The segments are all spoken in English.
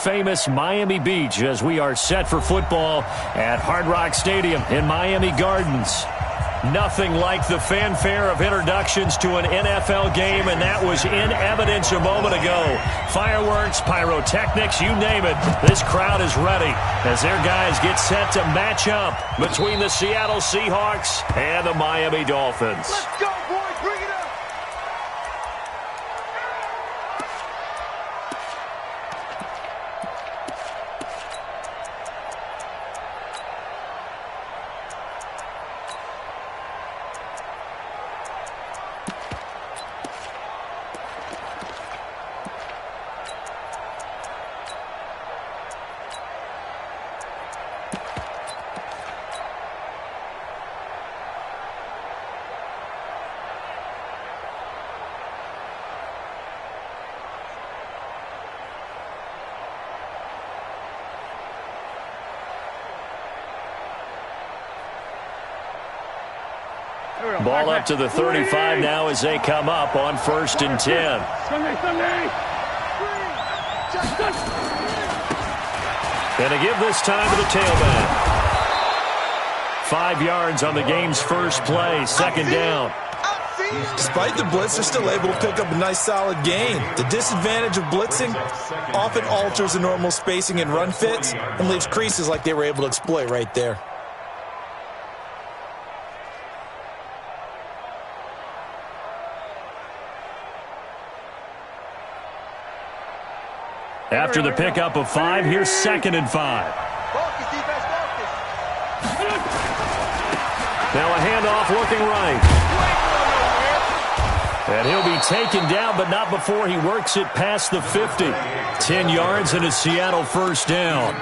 famous Miami Beach as we are set for football at Hard Rock Stadium in Miami Gardens. Nothing like the fanfare of introductions to an NFL game, and that was in evidence a moment ago. Fireworks, pyrotechnics, you name it. This crowd is ready as their guys get set to match up between the Seattle Seahawks and the Miami Dolphins. Let's go, boys. Bring it up. Ball up to the 35 now as they come up on 1st and 10. And to give this time to the tailback. 5 yards on the game's first play, 2nd down. Despite the blitz, they're still able to pick up a nice solid gain. The disadvantage of blitzing often alters the normal spacing and run fits and leaves creases like they were able to exploit right there. After the pickup of 5, here's 2nd and 5. Now a handoff looking right. And he'll be taken down, but not before he works it past the 50. 10 yards and a Seattle 1st down.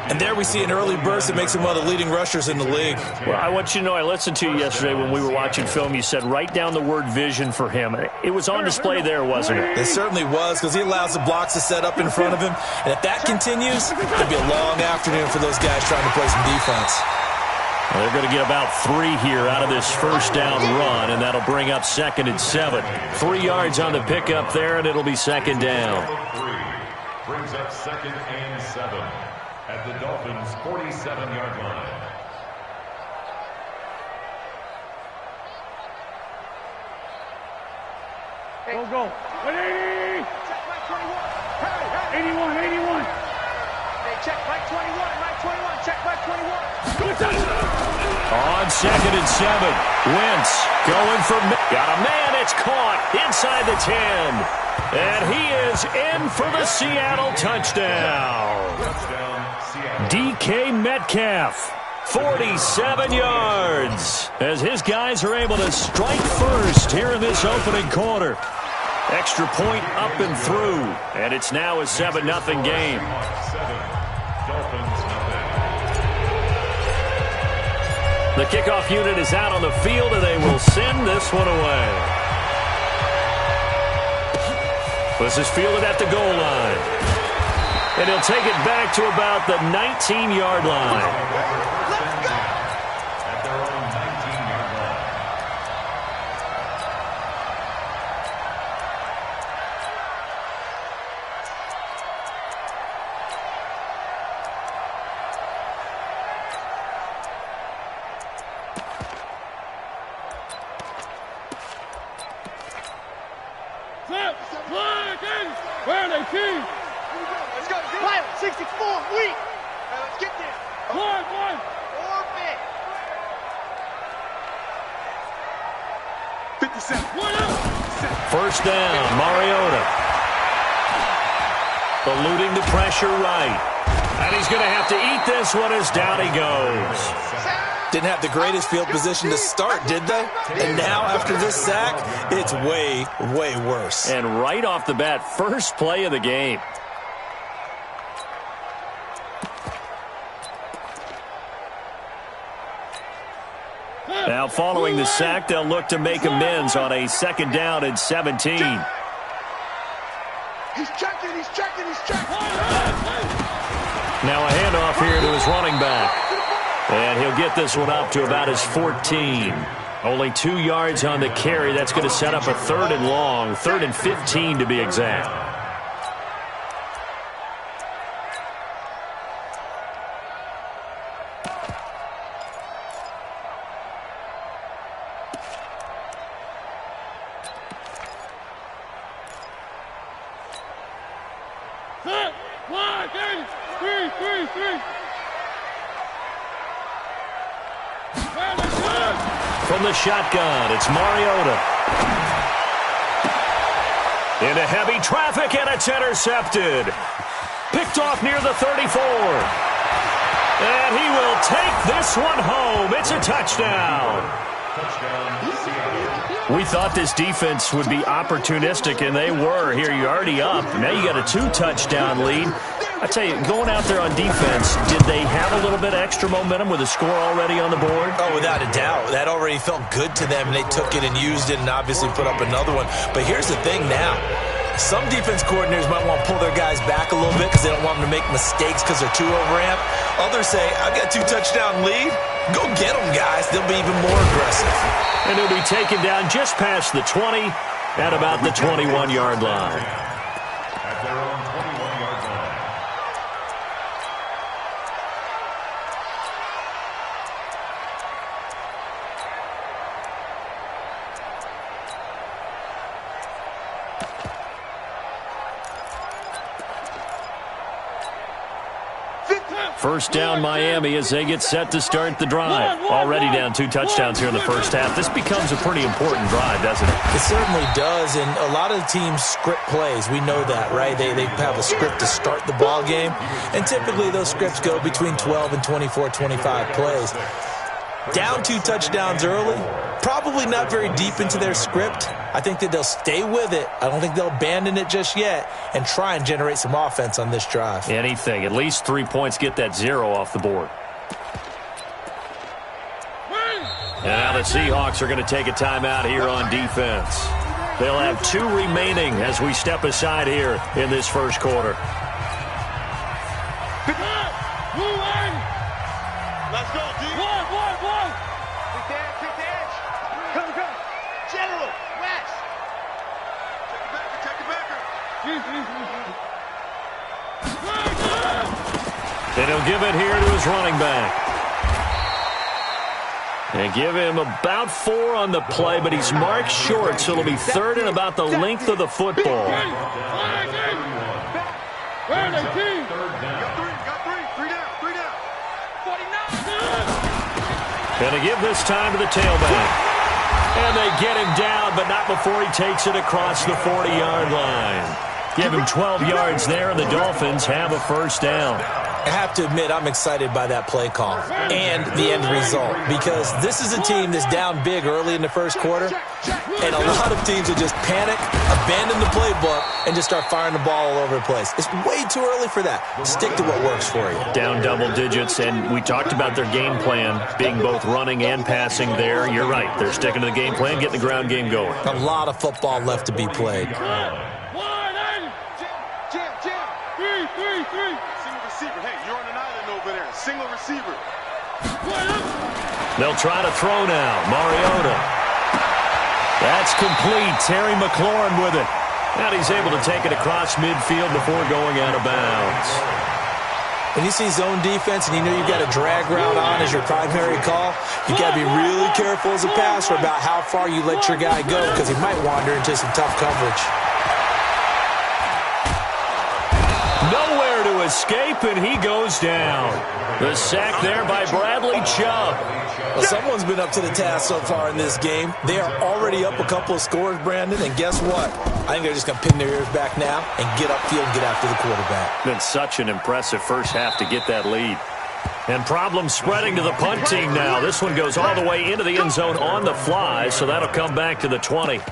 And there we see an early burst that makes him one of the leading rushers in the league. Well, I want you to know, I listened to you yesterday when we were watching film. You said write down the word vision for him. It was on display there, wasn't it? It certainly was, because he allows the blocks to set up in front of him. And if that continues, it'll be a long afternoon for those guys trying to play some defense. Well, they're going to get about 3 here out of this 1st down run, and that'll bring up 2nd and 7. 3 yards on the pickup there, and it'll be 2nd down. Brings up 2nd and 7 at the Dolphins' 47-yard line. Go. 180! Check Mike 21. Hey, 81. Hey, check Mike 21. Mike 21. Check Mike 21. On 2nd and 7. Wentz going for... Got a man. It's caught inside the 10. And he is in for the Seattle touchdown. DK Metcalf, 47 yards, as his guys are able to strike first here in this opening quarter. Extra point up and through, and it's now a 7-0 game. The kickoff unit is out on the field, and they will send this one away. This is fielded at the goal line. And he'll take it back to about the 19-yard line. Where are they, team? Let's go. Pilot, 64, weak. Let's get there. One. Orbit. 57. 1st down, Mariota. Eluding the pressure right. And he's going to have to eat this one as down he goes. Didn't have the greatest field position to start, did they? And now, after this sack, it's way, way worse. And right off the bat, first play of the game. Now, following the sack, they'll look to make amends on a 2nd down and 17. He's checking. Now a handoff here to his running back. And he'll get this one up to about his 14. Only 2 yards on the carry. That's going to set up a 3rd and long, 3rd and 15 to be exact. From the shotgun, it's Mariota. Into heavy traffic, and it's intercepted. Picked off near the 34. And he will take this one home. It's a touchdown. We thought this defense would be opportunistic, and they were. Here, you're already up. Now you got a 2-touchdown lead. I tell you, going out there on defense, did they have a little bit extra momentum with a score already on the board? Oh, without a doubt. That already felt good to them, and they took it and used it and obviously put up another one. But here's the thing now. Some defense coordinators might want to pull their guys back a little bit because they don't want them to make mistakes because they're too overamped. Others say, I've got a 2-touchdown lead. Go get them, guys. They'll be even more aggressive. And he'll be taken down just past the 20 at about the 21-yard line. At their own 21-yard line. First down, Miami, as they get set to start the drive. Already down 2 touchdowns here in the first half. This becomes a pretty important drive, doesn't it? It certainly does, and a lot of the teams script plays. We know that, right? They have a script to start the ball game, and typically those scripts go between 12 and 24, 25 plays. Down 2 touchdowns early, probably not very deep into their script. I think that they'll stay with it. I don't think they'll abandon it just yet and try and generate some offense on this drive. Anything. At least 3 points, get that 0 off the board. And now the Seahawks are going to take a timeout here on defense. They'll have 2 remaining as we step aside here in this first quarter. Let's go, D. One. Take the edge. Come. General, West. Check the backer. And he'll give it here to his running back. And give him about 4 on the play, but he's marked short, so it'll be 3rd and about the length of the football. And they give this time to the tailback. And they get him down, but not before he takes it across the 40-yard line. Give him 12 yards there, and the Dolphins have a first down. I have to admit, I'm excited by that play call and the end result because this is a team that's down big early in the first quarter, and a lot of teams will just panic, abandon the playbook, and just start firing the ball all over the place. It's way too early for that. Stick to what works for you. Down double digits, and we talked about their game plan being both running and passing there. You're right. They're sticking to the game plan, getting the ground game going. A lot of football left to be played. Three. Single receiver. Hey, you're on an island over there. Single receiver. They'll try to throw now. Mariota. That's complete. Terry McLaurin with it. And he's able to take it across midfield before going out of bounds. When you see zone defense and you know you've got a drag route on as your primary call, you've got to be really careful as a passer about how far you let your guy go because he might wander into some tough coverage. Nowhere to escape, and he goes down. The sack there by Bradley Chubb. Well, someone's been up to the task so far in this game. They are already up a couple of scores, Brandon, and guess what? I think they're just going to pin their ears back now and get upfield and get after the quarterback. Been such an impressive first half to get that lead. And problems spreading to the punt team now. This one goes all the way into the end zone on the fly, so that'll come back to the 20.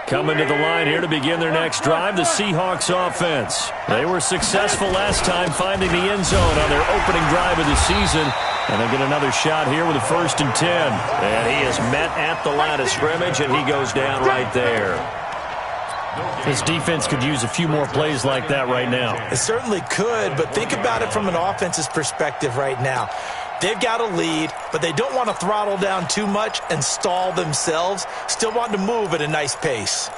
Coming to the line here to begin their next drive, the Seahawks offense. They were successful last time finding the end zone on their opening drive of the season. And they get another shot here with a 1st and 10. And he is met at the line of scrimmage, and he goes down right there. This defense could use a few more plays like that right now. It certainly could, but think about it from an offense's perspective right now. They've got a lead, but they don't want to throttle down too much and stall themselves. Still want to move at a nice pace.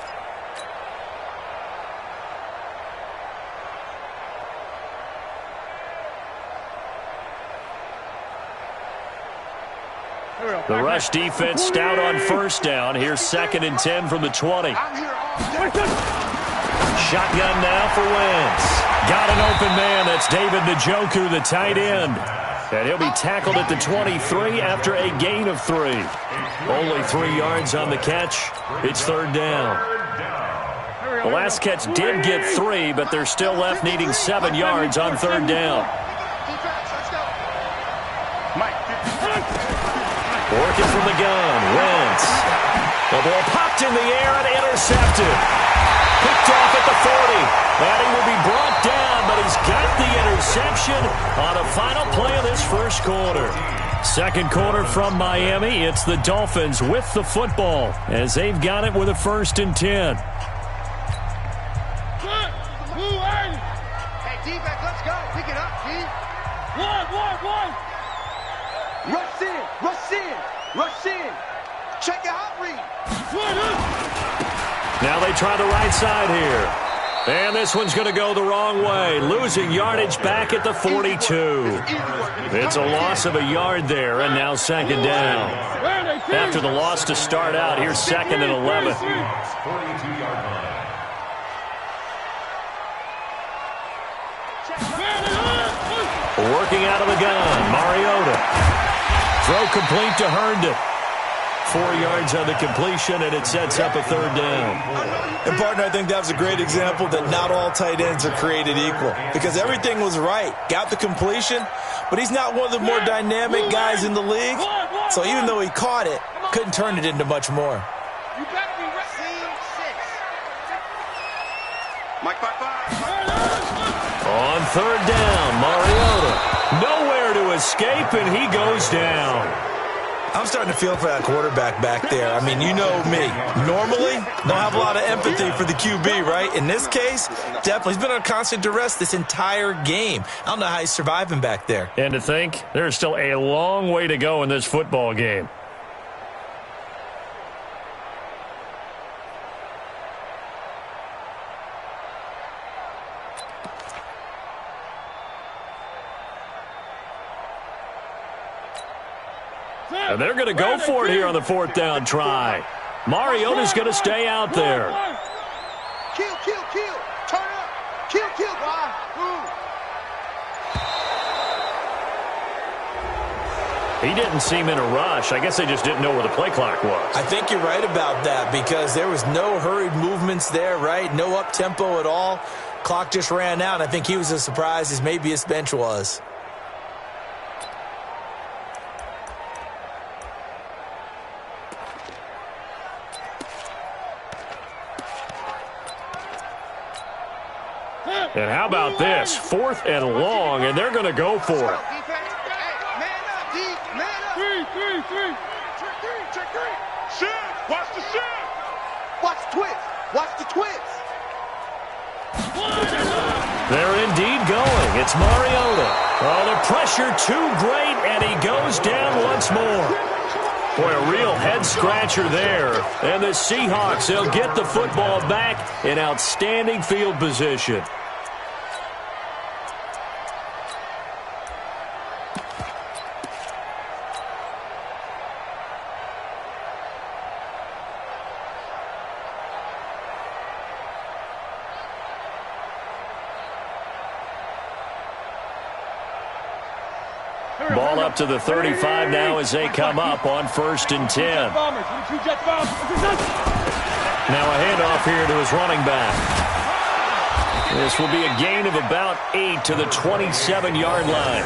The rush defense stout on first down. Here's 2nd and 10 from the 20. Shotgun now for Wentz. Got an open man. That's David Njoku, the tight end. And he'll be tackled at the 23 after a gain of 3. Only 3 yards on the catch. It's 3rd down. The last catch did get 3, but they're still left needing 7 yards on 3rd down. Working from the gun, Wentz. The ball popped in the air and intercepted. Picked off at the 40. And he will be brought down, but he's got the interception on a final play of this first quarter. Second quarter from Miami. It's the Dolphins with the football as they've got it with a 1st and 10. Hey, D-back, let's go. Pick it up, D. One. Rush in. Check your hot read. Now they try the right side here. And this one's going to go the wrong way. Losing yardage back at the 42. It's a loss of a yard there, and now 2nd down. After the loss to start out, here's 2nd and 11. 42-yard line. Working out of the gun, Mariota. Throw complete to Herndon. 4 yards on the completion, and it sets up a 3rd down. And, partner, I think that was a great example that not all tight ends are created equal because everything was right. Got the completion, but he's not one of the more dynamic guys in the league. So even though he caught it, couldn't turn it into much more. You better be ready. Scene 6. Mike 5-5. On 3rd down, Mariota. Nowhere to escape, and he goes down. I'm starting to feel for that quarterback back there. I mean, you know me. Normally, don't have a lot of empathy for the QB, right? In this case, definitely. He's been under constant duress this entire game. I don't know how he's surviving back there. And to think, there's still a long way to go in this football game. And they're going to go for it here on the 4th down try. Mariota's going to stay out there. Kill. Turn up. Kill, boy. He didn't seem in a rush. I guess they just didn't know where the play clock was. I think you're right about that because there was no hurried movements there, right? No up-tempo at all. Clock just ran out. I think he was as surprised as maybe his bench was. And how about this? 4th and long, and they're going to go for it. Man up, D. Man up. Three. Check three. Shift. Watch the shift. Watch the twist. They're indeed going. It's Mariota. Oh, the pressure too great, and he goes down once more. Boy, a real head-scratcher there. And the Seahawks, they'll get the football back in outstanding field position. Ball up to the 35 now as they come up on 1st and 10. Now a handoff here to his running back. This will be a gain of about 8 to the 27-yard line.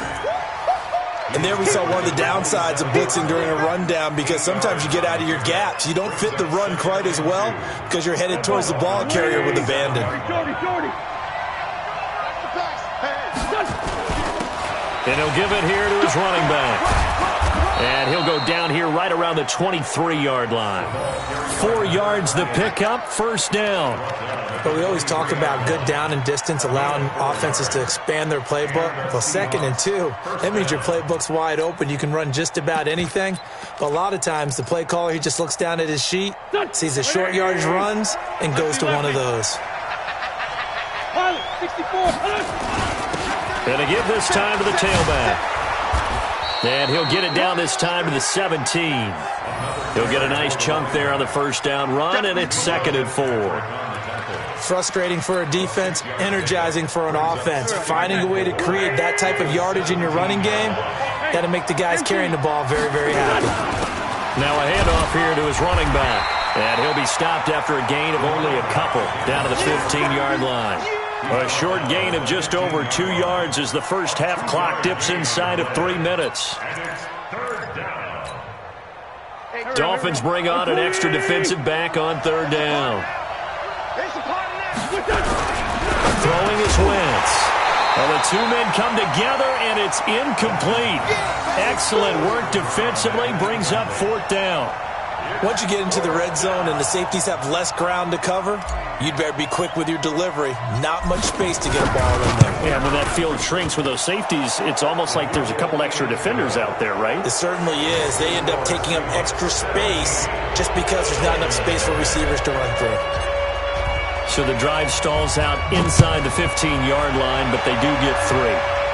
And there we saw one of the downsides of blitzing during a rundown because sometimes you get out of your gaps. You don't fit the run quite as well because you're headed towards the ball carrier with abandon. And he'll give it here to his running back. And he'll go down here right around the 23-yard line. 4 yards the pickup, 1st down. But we always talk about good down and distance, allowing offenses to expand their playbook. Well, 2nd and 2, that means your playbook's wide open. You can run just about anything. But a lot of times, the play caller, he just looks down at his sheet, sees the short yardage runs, and goes to one of those. 64. And to give this time to the tailback. And he'll get it down this time to the 17. He'll get a nice chunk there on the first down run, and it's 2nd and 4. Frustrating for a defense, energizing for an offense. Finding a way to create that type of yardage in your running game, got to make the guys carrying the ball very, very happy. Now a handoff here to his running back. And he'll be stopped after a gain of only a couple down to the 15-yard line. A short gain of just over 2 yards as the first half clock dips inside of 3 minutes. Dolphins bring on an extra defensive back on 3rd down. Throwing is Wentz. Well, the two men come together, and it's incomplete. Excellent work defensively, brings up 4th down. Once you get into the red zone and the safeties have less ground to cover, you'd better be quick with your delivery. Not much space to get a ball in there. Yeah, when that field shrinks with those safeties, it's almost like there's a couple extra defenders out there, right? It certainly is. They end up taking up extra space just because there's not enough space for receivers to run through. So the drive stalls out inside the 15-yard line, but they do get 3.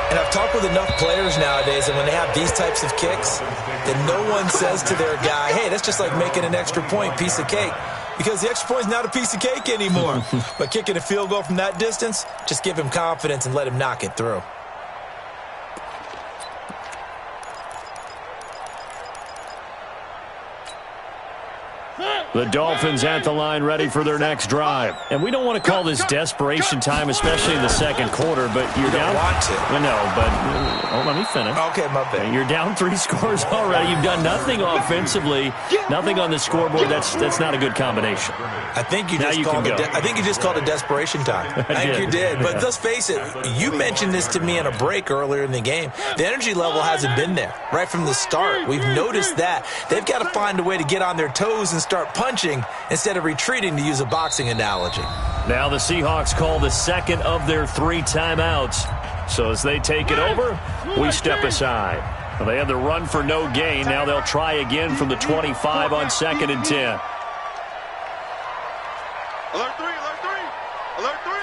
And I've talked with enough players nowadays, and when they have these types of kicks, then no one says to their guy, hey, that's just like making an extra point, piece of cake. Because the extra point is not a piece of cake anymore. But kicking a field goal from that distance, just give him confidence and let him knock it through. The Dolphins at the line ready for their next drive. And we don't want to call this desperation time, especially in the second quarter, but you're down. Want to. No, but let me finish. Okay, my bad. You're down 3 scores already. You've done nothing offensively, nothing on the scoreboard. That's not a good combination. I think you just called it desperation time. I think you did. But let's face it, you mentioned this to me in a break earlier in the game. The energy level hasn't been there right from the start. We've noticed that. They've got to find a way to get on their toes and start punching instead of retreating, to use a boxing analogy. Now the Seahawks call the second of their 3 timeouts. So as they take it over, we step aside. Well, they had the run for no gain. Now they'll try again from the 25 on 2nd and 10. Alert 3, alert 3, alert 3.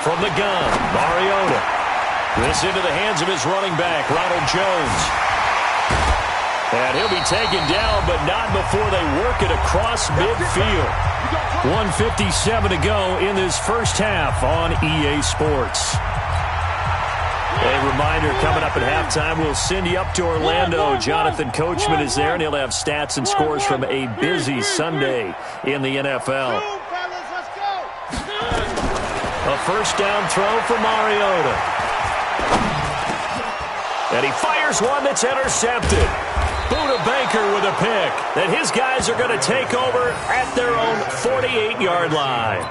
From the gun, Mariota. This into the hands of his running back, Ronald Jones. And he'll be taken down, but not before they work it across midfield. 1:57 to go in this first half on EA Sports. A reminder, coming up at halftime, we'll send you up to Orlando. Jonathan Coachman is there, and he'll have stats and scores from a busy Sunday in the NFL. A first down throw for Mariota. And he fires one that's intercepted. Buda Baker with a pick that his guys are going to take over at their own 48-yard line.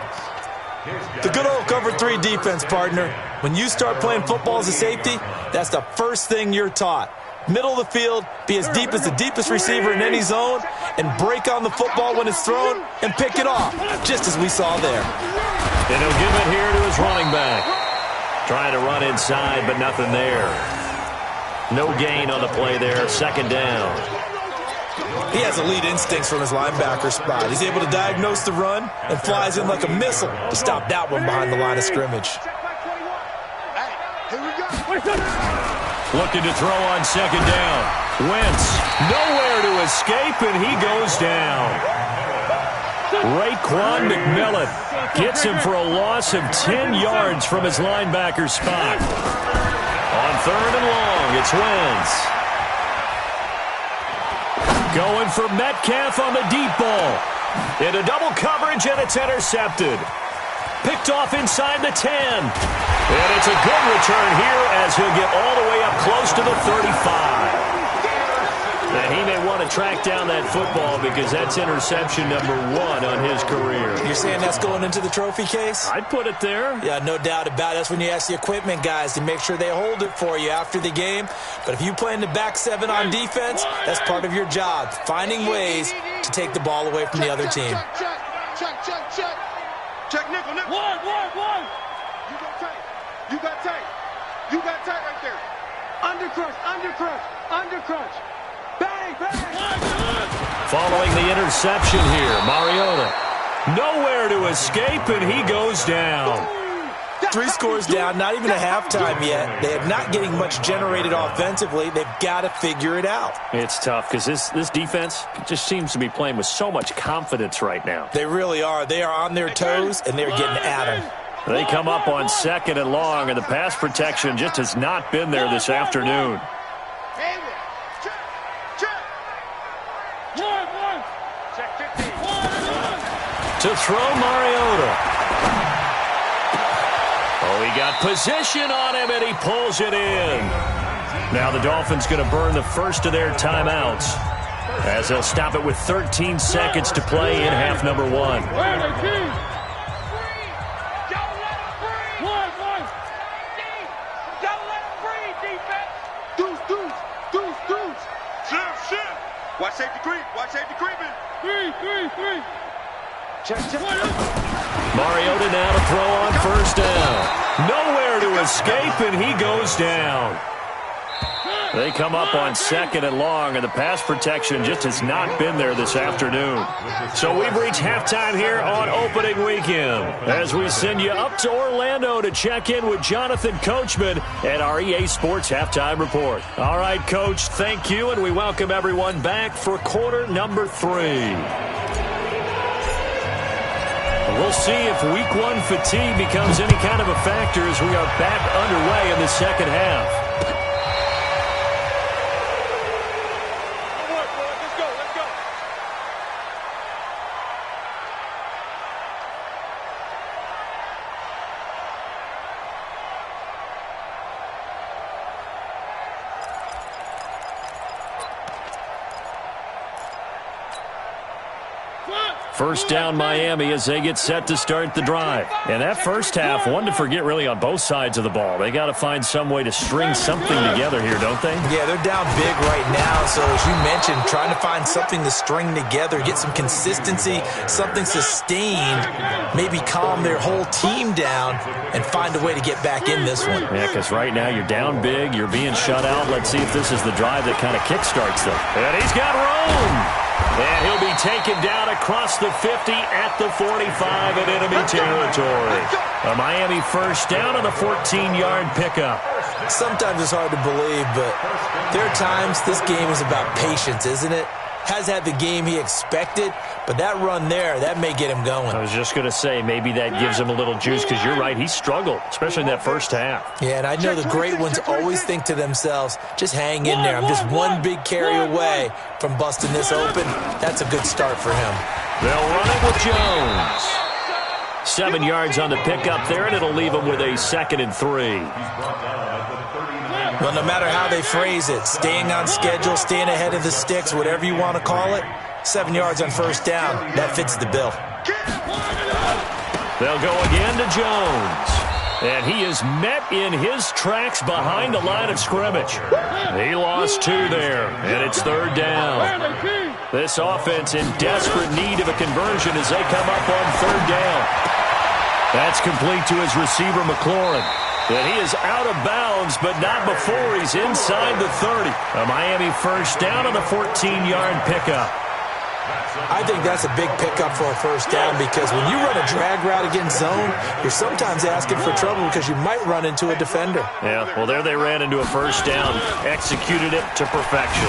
The good old cover 3 defense, partner. When you start playing football as a safety, that's the first thing you're taught. Middle of the field, be as deep as the deepest receiver in any zone, and break on the football when it's thrown and pick it off, just as we saw there. And he'll give it here to his running back. Trying to run inside, but nothing there. No gain on the play there. 2nd down. He has elite instincts from his linebacker spot. He's able to diagnose the run and flies in like a missile to stop that one behind the line of scrimmage. Looking to throw on 2nd down. Wentz, nowhere to escape, and he goes down. Raekwon McMillan gets him for a loss of 10 yards from his linebacker spot. On 3rd and long, it's Wentz. Going for Metcalf on the deep ball. Into double coverage, and it's intercepted. Picked off inside the 10. And it's a good return here as he'll get all the way up close to the 35. Now, he may want to track down that football because that's interception number 1 on his career. You're saying that's going into the trophy case? I'd put it there. Yeah, no doubt about it. That's when you ask the equipment guys to make sure they hold it for you after the game. But if you play in the back 7 on defense, that's part of your job, finding ways to take the ball away from the other team. Check, nickel. One. You got tight. You got tight right there. Undercrunch. Bang. following the interception here. Mariota nowhere to escape, and he goes down. 3 scores down, not even a halftime yet. They're not getting much generated offensively. They've got to figure it out. It's tough because this defense just seems to be playing with so much confidence right now. They really are. They are on their toes, and they're getting at them. They come up on 2nd and long, and the pass protection just has not been there this afternoon. To throw Mariota. Oh, he got position on him, and he pulls it in. Now the Dolphins going to burn the first of their timeouts as they'll stop it with 13 seconds to play in half number 1. Watch safety creep. Watch safety creeping. Three. Check. Mariota now to throw on first down. Nowhere to escape, and he goes down. They come up on 2nd and long, and the pass protection just has not been there this afternoon. So we've reached halftime here on opening weekend as we send you up to Orlando to check in with Jonathan Coachman at our EA Sports Halftime Report. All right, Coach, thank you, and we welcome everyone back for quarter number 3. We'll see if week 1 fatigue becomes any kind of a factor as we are back underway in the second half. First down Miami as they get set to start the drive. And that first half, one to forget really on both sides of the ball. They got to find some way to string something together here, don't they? Yeah, they're down big right now. So as you mentioned, trying to find something to string together, get some consistency, something sustained, maybe calm their whole team down and find a way to get back in this one. Yeah, because right now you're down big, you're being shut out. Let's see if this is the drive that kind of kickstarts them. And he's got room. And he'll be taken down across the 50 at the 45 in enemy territory. A Miami first down on the 14-yard pickup. Sometimes it's hard to believe, but there are times this game is about patience, isn't it? Has had the game he expected, but that run there, that may get him going. I was just going to say, maybe that gives him a little juice, because you're right, he struggled, especially in that first half. Yeah, and I know the great ones always think to themselves, just hang in there. I'm just one big carry away from busting this open. That's a good start for him. They'll run it with Jones. 7 yards on the pickup there, and it'll leave him with a 2nd and 3. Well, no matter how they phrase it, staying on schedule, staying ahead of the sticks, whatever you want to call it, 7 yards on first down, that fits the bill. They'll go again to Jones. And he is met in his tracks behind the line of scrimmage. He lost 2 there, and it's 3rd down. This offense in desperate need of a conversion as they come up on 3rd down. That's complete to his receiver, McLaurin. And he is out of bounds, but not before he's inside the 30. A Miami first down on the 14-yard pickup. I think that's a big pickup for a first down, because when you run a drag route against zone, you're sometimes asking for trouble because you might run into a defender. Yeah, well, there they ran into a first down, executed it to perfection.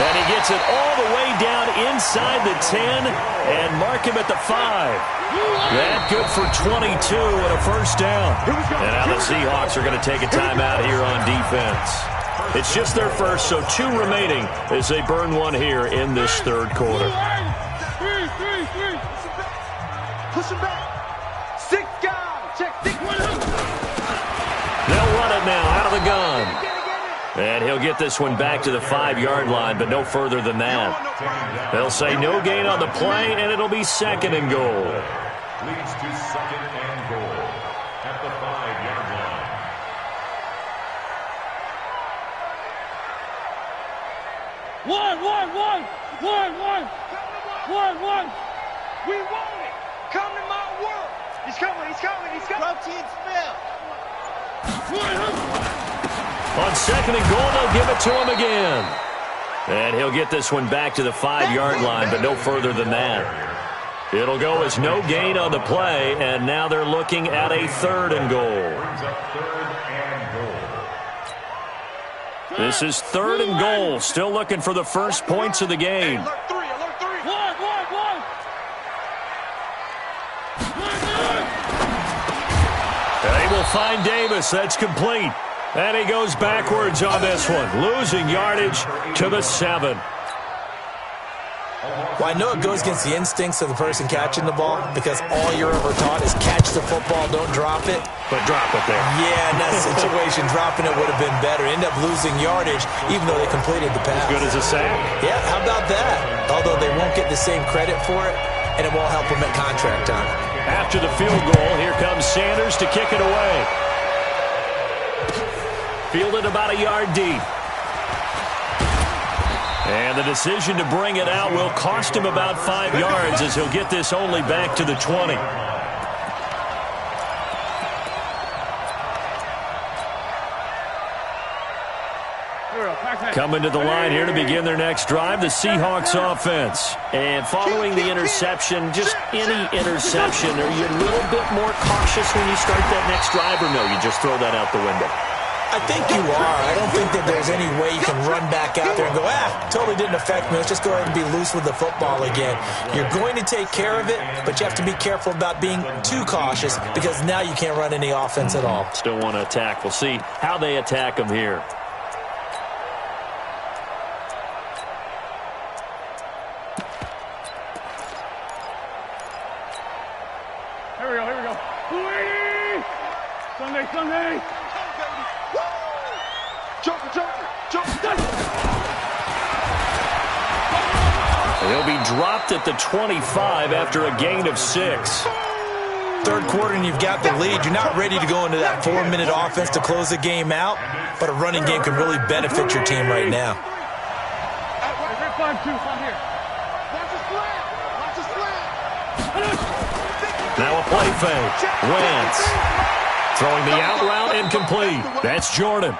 And he gets it all the way down inside the 10 and mark him at the 5. That good for 22 and a first down. And now the Seahawks are going to take a timeout here on defense. It's just their first, so 2 remaining as they burn one here in this 3rd quarter. Push him back. 6 guys. Check 6. They'll run it now out of the gun. And he'll get this one back to the 5-yard line, but no further than that. They'll say no gain on the play, and it'll be 2nd and goal. Leads to 2nd and goal at the 5-yard line. One. We want it. Come to my world. He's coming. Protein spell. On 2nd and goal, they'll give it to him again. And he'll get this one back to the 5-yard line, but no further than that. It'll go as no gain on the play, and now they're looking at a 3rd and goal. This is 3rd and goal. Still looking for the first points of the game. Alert 3, alert 3. They will find Davis. That's complete. And he goes backwards on this one, losing yardage to the 7. Well, I know it goes against the instincts of the person catching the ball because all you're ever taught is catch the football, don't drop it. But drop it there. Yeah, in that situation, dropping it would have been better. End up losing yardage even though they completed the pass. As good as a sack. Yeah, how about that? Although they won't get the same credit for it, and it won't help them at contract time. After the field goal, here comes Sanders to kick it away. Fielded about a yard deep. And the decision to bring it out will cost him about 5 yards as he'll get this only back to the 20. Coming to the line here to begin their next drive, the Seahawks offense. And following the interception, just any interception, are you a little bit more cautious when you start that next drive, or no, you just throw that out the window? I think you are. I don't think that there's any way you can run back out there and go, totally didn't affect me. Let's just go ahead and be loose with the football again. You're going to take care of it, but you have to be careful about being too cautious because now you can't run any offense at all. Still want to attack. We'll see how they attack them here. Here we go. 280! Sunday! Joker. He'll be dropped at the 25 after a gain of 6. Third quarter and you've got the lead. You're not ready to go into that 4-minute offense to close the game out, but a running game can really benefit your team right now. 5-2, here. Watch the slant. Now a play fake. Wentz throwing the out route incomplete. That's Jordan.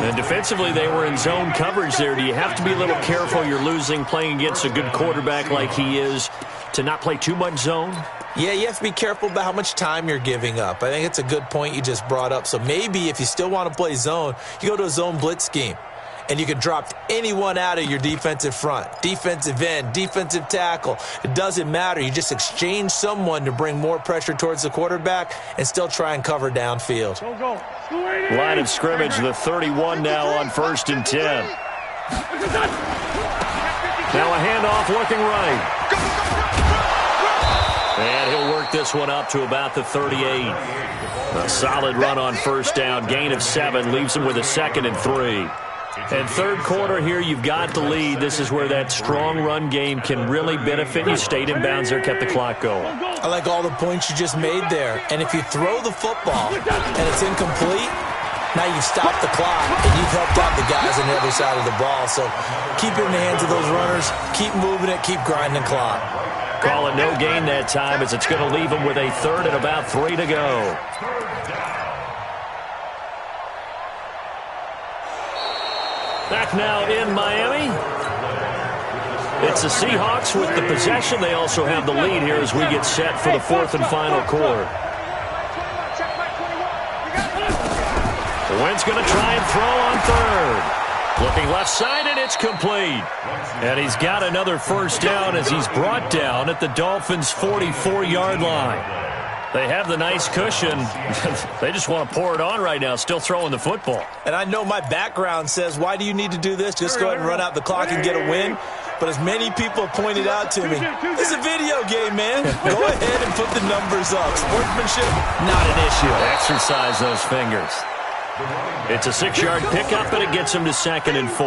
And defensively, they were in zone coverage there. Do you have to be a little careful? You're losing playing against a good quarterback like he is to not play too much zone? Yeah, you have to be careful about how much time you're giving up. I think it's a good point you just brought up. So maybe if you still want to play zone, you go to a zone blitz scheme. And you can drop anyone out of your defensive front, defensive end, defensive tackle. It doesn't matter. You just exchange someone to bring more pressure towards the quarterback and still try and cover downfield. Go. Line of scrimmage, the 31 now on 1st and 10. Now a handoff looking right. And he'll work this one up to about the 38. A solid run on 1st down. Gain of 7 leaves him with a 2nd and 3. And third quarter here, you've got the lead. This is where that strong run game can really benefit you. Stayed in bounds there, kept the clock going. I like all the points you just made there. And if you throw the football and it's incomplete, now you've stopped the clock and you've helped out the guys on the other side of the ball. So keep it in the hands of those runners. Keep moving it. Keep grinding the clock. Call it no gain that time as it's going to leave them with a 3rd and about 3 to go. Back now in Miami. It's the Seahawks with the possession. They also have the lead here as we get set for the 4th and final quarter. Wentz going to try and throw on 3rd. Looking left side, and it's complete. And he's got another 1st down as he's brought down at the Dolphins' 44-yard line. They have the nice cushion. They just want to pour it on right now, still throwing the football. And I know my background says, why do you need to do this? Just go ahead and run out the clock and get a win. But as many people have pointed out to me, it's a video game, man. Go ahead and put the numbers up. Sportsmanship, not an issue. Exercise those fingers. It's a 6-yard pickup, and it gets him to 2nd and 4.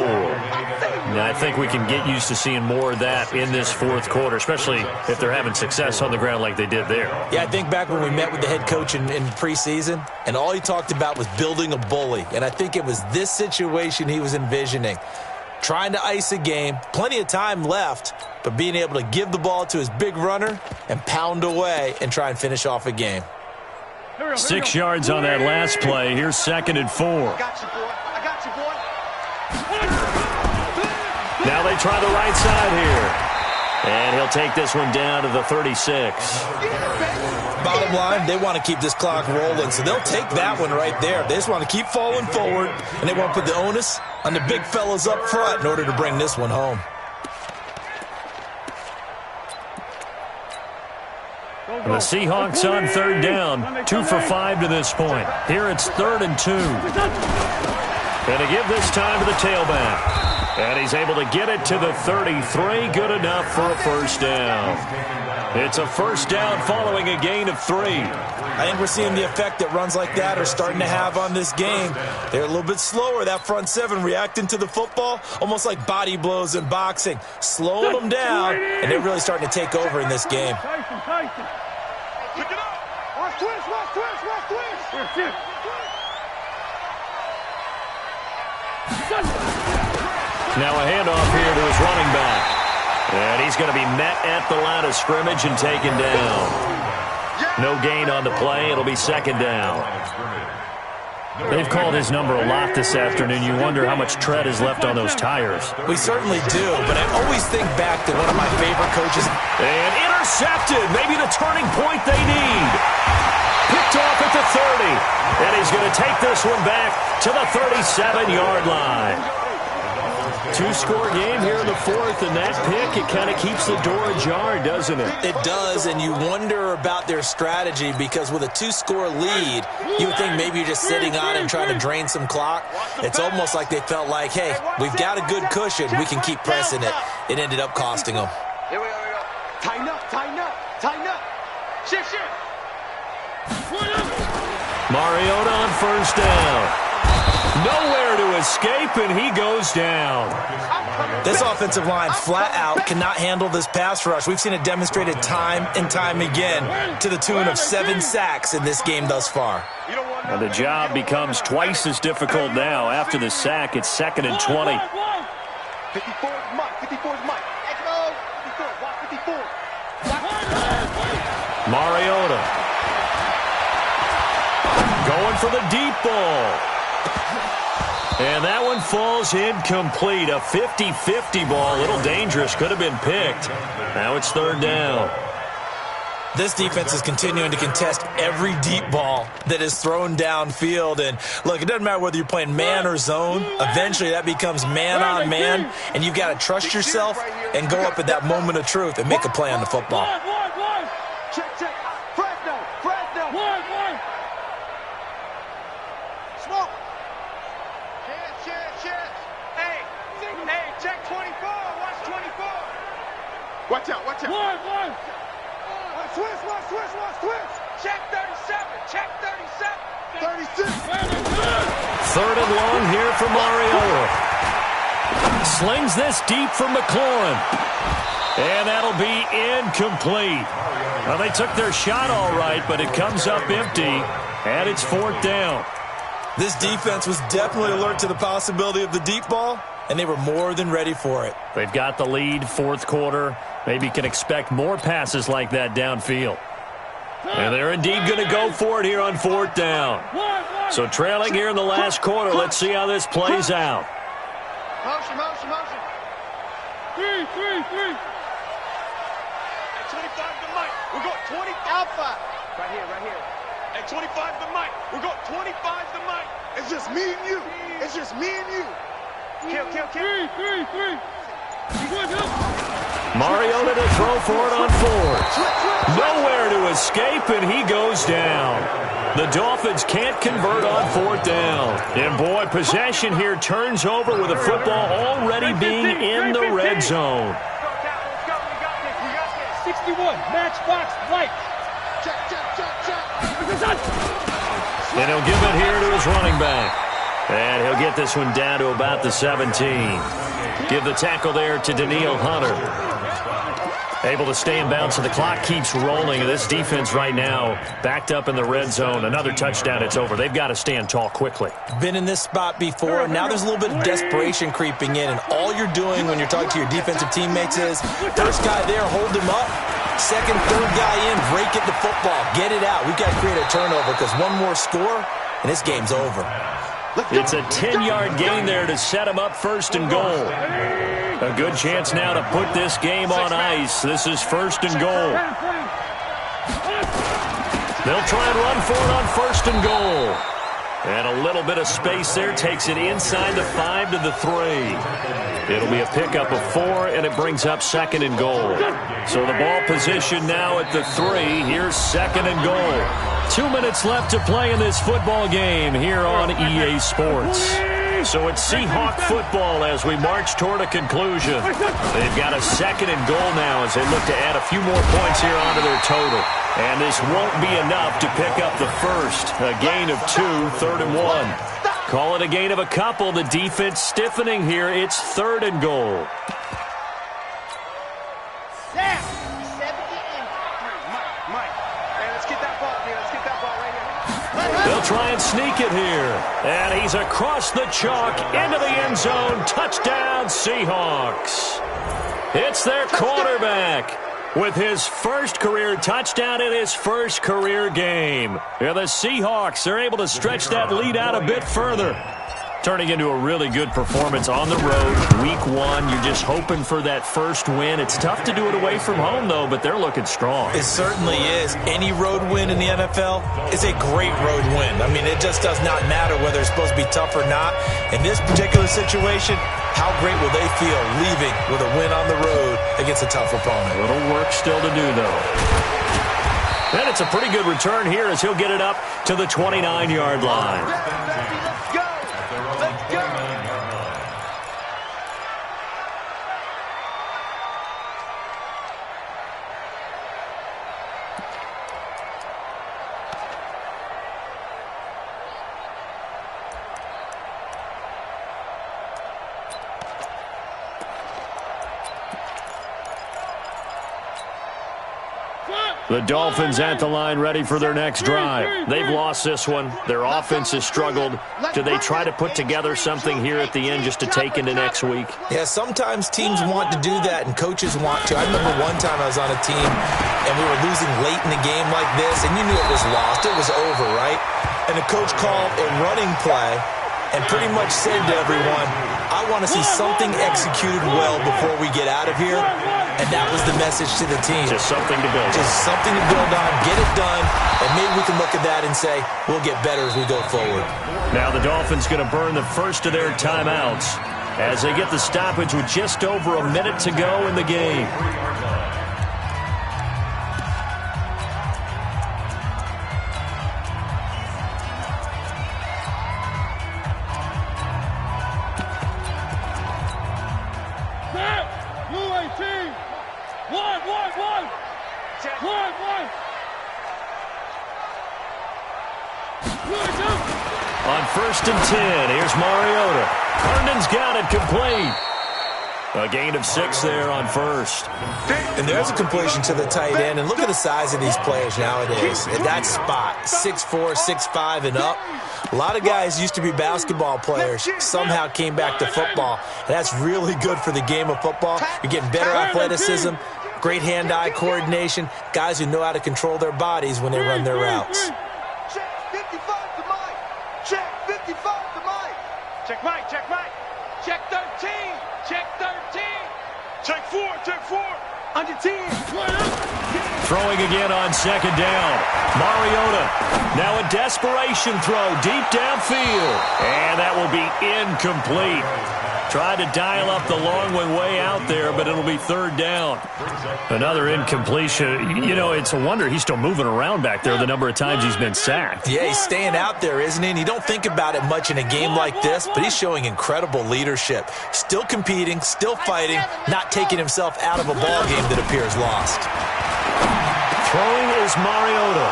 Now, I think we can get used to seeing more of that in this 4th quarter, especially if they're having success on the ground like they did there. Yeah, I think back when we met with the head coach in preseason, and all he talked about was building a bully. And I think it was this situation he was envisioning. Trying to ice a game, plenty of time left, but being able to give the ball to his big runner and pound away and try and finish off a game. 6 yards on that last play. Here's 2nd and 4. I got you, boy. Now they try the right side here. And he'll take this one down to the 36. Bottom line, they want to keep this clock rolling, so they'll take that one right there. They just want to keep falling forward, and they want to put the onus on the big fellas up front in order to bring this one home. And the Seahawks on third down, 2 for 5 to this point. Here it's 3rd and 2. And to give this time to the tailback. And he's able to get it to the 33. Good enough for a first down. It's a first down following a gain of 3. I think we're seeing the effect that runs like that are starting to have on this game. They're a little bit slower, that front seven, reacting to the football, almost like body blows in boxing, slowing them down, and they're really starting to take over in this game. Pick it up. Watch twist, watch twist, watch twist. Now a handoff here to his running back. And he's going to be met at the line of scrimmage and taken down. No gain on the play. It'll be 2nd down. They've called his number a lot this afternoon. You wonder how much tread is left on those tires. We certainly do, but I always think back to one of my favorite coaches. And intercepted. Maybe the turning point they need. Picked off at the 30. And he's going to take this one back to the 37-yard line. 2-score game here in the 4th, and that pick, it kind of keeps the door ajar, doesn't it? It does, and you wonder about their strategy because with a 2-score lead, you would think maybe you're just sitting on and trying to drain some clock. It's almost like they felt like, hey, we've got a good cushion. We can keep pressing it. It ended up costing them. Here we go, here we go. Tighten up, tighten up, tighten up. Shift, shift. Mariota on first down. Nowhere to escape, and he goes down. This offensive line flat out cannot handle this pass rush. We've seen it demonstrated time and time again to the tune of 7 sacks in this game thus far. And the job becomes twice as difficult now. After the sack, it's 2nd and 20. 54 is Mike, 54 is Mike. X-O, 54, watch 54. Mariota. Going for the deep ball. And that one falls incomplete. A 50-50 ball. A little dangerous. Could have been picked. Now it's 3rd down. This defense is continuing to contest every deep ball that is thrown downfield. And, look, it doesn't matter whether you're playing man or zone. Eventually that becomes man-on-man, and you've got to trust yourself and go up at that moment of truth and make a play on the football. Check, check. Fresno, Fresno. Smoke. Chance. Hey, check 24. Watch 24. Watch out, watch out. Watch twist. Check 37. Check 37. 36. 3rd and long here for Mariota. Slings this deep for McLaurin. And that'll be incomplete. Well, they took their shot all right, but it comes up empty, and it's 4th down. This defense was definitely alert to the possibility of the deep ball, and they were more than ready for it. They've got the lead, 4th quarter. Maybe can expect more passes like that downfield. And they're indeed going to go for it here on 4th down. So trailing here in the last quarter, let's see how this plays out. Motion. 3. Hey, 25 to Mike. We got 20 alpha. Right here. Hey, 25 to Mike. We got 25 to Mike. It's just me and you. Kill. 3. Mariota to throw for it on 4th. Nowhere to escape, and he goes down. The Dolphins can't convert on 4th down. And, boy, possession here turns over with the football already being in the red zone. Let's go. We got this. 61, matchbox, Mike. Check. And he'll give it here to his running back. And he'll get this one down to about the 17. Give the tackle there to Danielle Hunter. Able to stay in bounds, so the clock keeps rolling. This defense right now backed up in the red zone. Another touchdown, it's over. They've got to stand tall quickly. Been in this spot before. Now there's a little bit of desperation creeping in, and all you're doing when you're talking to your defensive teammates is first guy there, hold him up. Second, third guy in, break at the football. Get it out. We've got to create a turnover because one more score, and this game's over. It's a 10-yard gain there to set him up 1st and goal. A A good chance now to put this game on ice. This is 1st and goal. They'll try and run for it on 1st and goal. And a little bit of space there takes it inside the 5 to the 3. It'll be a pickup of 4, and it brings up 2nd and goal. So the ball position now at the 3. Here's 2nd and goal. 2 minutes left to play in this football game here on EA Sports. So it's Seahawk football as we march toward a conclusion. They've got a 2nd and goal now as they look to add a few more points here onto their total. And this won't be enough to pick up the first. A gain of 2, 3rd and 1. Call it a gain of a couple. The defense stiffening here. It's 3rd and goal. They'll try and sneak it here. And he's across the chalk into the end zone. Touchdown, Seahawks. It's their quarterback with his first career touchdown in his first career game. Yeah, the Seahawks are able to stretch that lead out a bit further. Turning into a really good performance on the road. Week 1, you're just hoping for that first win. It's tough to do it away from home, though, but they're looking strong. It certainly is. Any road win in the NFL is a great road win. I mean, it just does not matter whether it's supposed to be tough or not. In this particular situation, how great will they feel leaving with a win on the road against a tough opponent? A little work still to do, though. And it's a pretty good return here as he'll get it up to the 29-yard line. The Dolphins at the line ready for their next drive. They've lost this one. Their offense has struggled. Do they try to put together something here at the end just to take into next week? Yeah, sometimes teams want to do that and coaches want to. I remember one time I was on a team and we were losing late in the game like this, and you knew it was lost. It was over, right? And the coach called a running play and pretty much said to everyone, I want to see something executed well before we get out of here. And that was the message to the team. Just something to build on. Just something to build on, get it done, and maybe we can look at that and say, we'll get better as we go forward. Now the Dolphins going to burn the first of their timeouts as they get the stoppage with just over a minute to go in the game. On 1st and 10, here's Mariota. Herndon's got it complete. A gain of 6 there on 1st. And there's a completion to the tight end. And look at the size of these players nowadays. At that spot, 6'4", 6'5", and up. A lot of guys used to be basketball players, somehow came back to football. And that's really good for the game of football. You're getting better athleticism, great hand-eye coordination, guys who know how to control their bodies when they run their routes. Check Mike, check Mike. Check 13, check 13. Check 4, check 4. Under 10. Throwing again on 2nd down. Mariota. Now a desperation throw deep downfield. And that will be incomplete. Tried to dial up the long one way out there, but it'll be 3rd down. Another incompletion. You know, it's a wonder he's still moving around back there the number of times he's been sacked. Yeah, he's staying out there, isn't he? And you don't think about it much in a game like this, but he's showing incredible leadership. Still competing, still fighting, not taking himself out of a ball game that appears lost. Throwing is Mariota.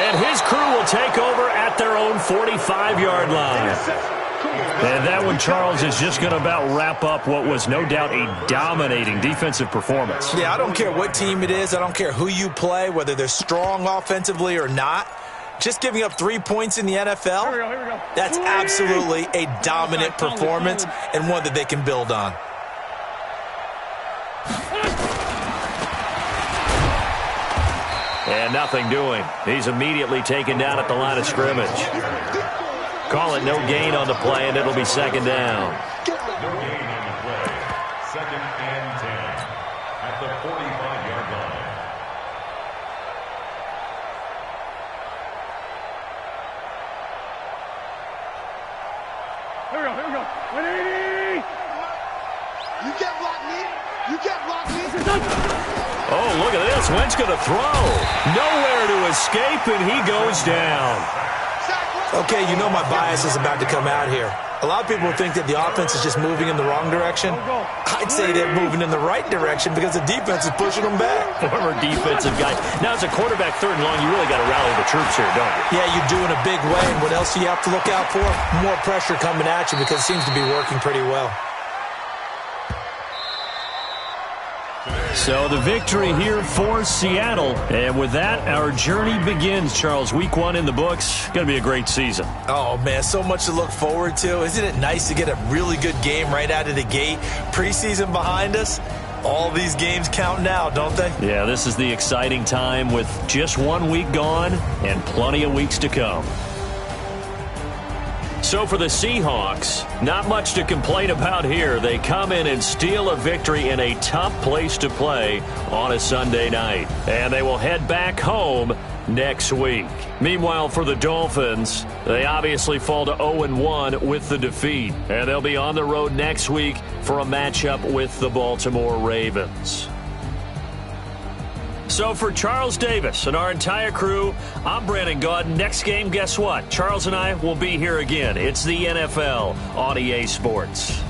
And his crew will take over at their own 45-yard line. And that one, Charles, is just going to about wrap up what was no doubt a dominating defensive performance. Yeah, I don't care what team it is. I don't care who you play, whether they're strong offensively or not. Just giving up 3 points in the NFL, Here we go. that's absolutely a dominant performance and one that they can build on. And nothing doing. He's immediately taken down at the line of scrimmage. Call it no gain on the play, and it'll be 2nd down. second and 10 at the 45-yard line. Here we go. 180! You can't block me. You can't block me. Oh, look at this. Wentz going to throw. Nowhere to escape, and he goes down. Okay, you know my bias is about to come out here. A lot of people think that the offense is just moving in the wrong direction. I'd say they're moving in the right direction because the defense is pushing them back. Former defensive guy. Now, as a quarterback, third and long, you really got to rally the troops here, don't you? Yeah, you do in a big way. And what else do you have to look out for? More pressure coming at you because it seems to be working pretty well. So the victory here for Seattle. And with that, our journey begins, Charles. Week 1 in the books. Going to be a great season. Oh, man, so much to look forward to. Isn't it nice to get a really good game right out of the gate? Preseason behind us. All these games count now, don't they? Yeah, this is the exciting time with just 1 week gone and plenty of weeks to come. So for the Seahawks, not much to complain about here. They come in and steal a victory in a tough place to play on a Sunday night. And they will head back home next week. Meanwhile, for the Dolphins, they obviously fall to 0-1 with the defeat. And they'll be on the road next week for a matchup with the Baltimore Ravens. So for Charles Davis and our entire crew, I'm Brandon Gaudin. Next game, guess what? Charles and I will be here again. It's the NFL on EA Sports.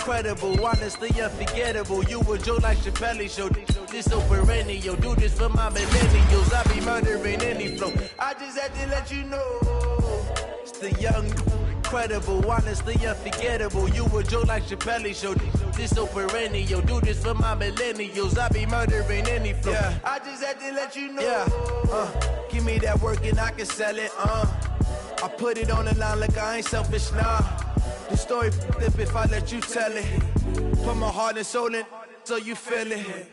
Incredible, honestly unforgettable. You a Joe like Chappelle show. This so perennial. Do this for my millennials. I be murdering any flow. I just had to let you know. It's the young, incredible, honestly unforgettable. You a Joe like Chappelle show. This so perennial. Do this for my millennials. I be murdering any flow. Yeah. I just had to let you know. Yeah. Give me that work and I can sell it. I put it on the line like I ain't selfish, nah. The story flip if I let you tell it. Put my heart and soul in so you feel it.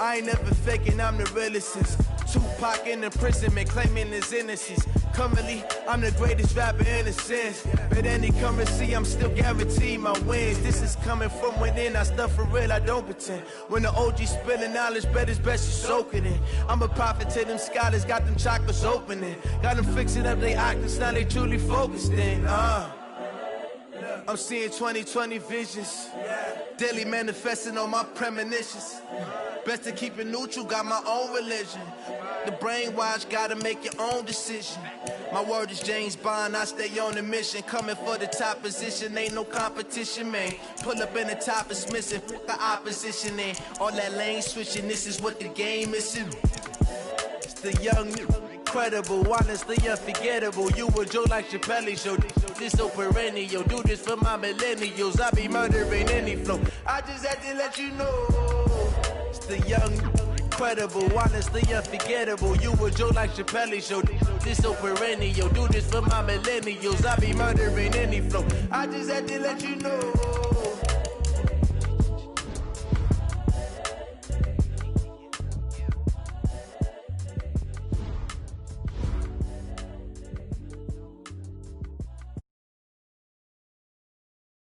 I ain't never faking, I'm the realest since Tupac in imprisonment, claiming his innocence. Currently, I'm the greatest rapper in a sense. But any currency, I'm still guaranteed my wins. This is coming from within, I stuff for real, I don't pretend. When the OG spilling knowledge, bet it's best you soak it in. I'm a prophet to them scholars, got them chakras opening. Got them fixing up they octaves, now they truly focused in. I'm seeing 2020 visions. Daily manifesting on my premonitions. Best to keep it neutral, got my own religion. The brainwash, gotta make your own decision. My word is James Bond, I stay on the mission. Coming for the top position, ain't no competition, man. Pull up in the top is missing, put the opposition in. All that lane switching, this is what the game is. It's the young, incredible, honestly unforgettable. You a Joe like Chappelle show. This so perennial. Do this for my millennials. I be murdering any flow. I just had to let you know. It's the young, incredible, honestly unforgettable. You a Joe like Chappelle show. This so perennial. Do this for my millennials. I be murdering any flow. I just had to let you know.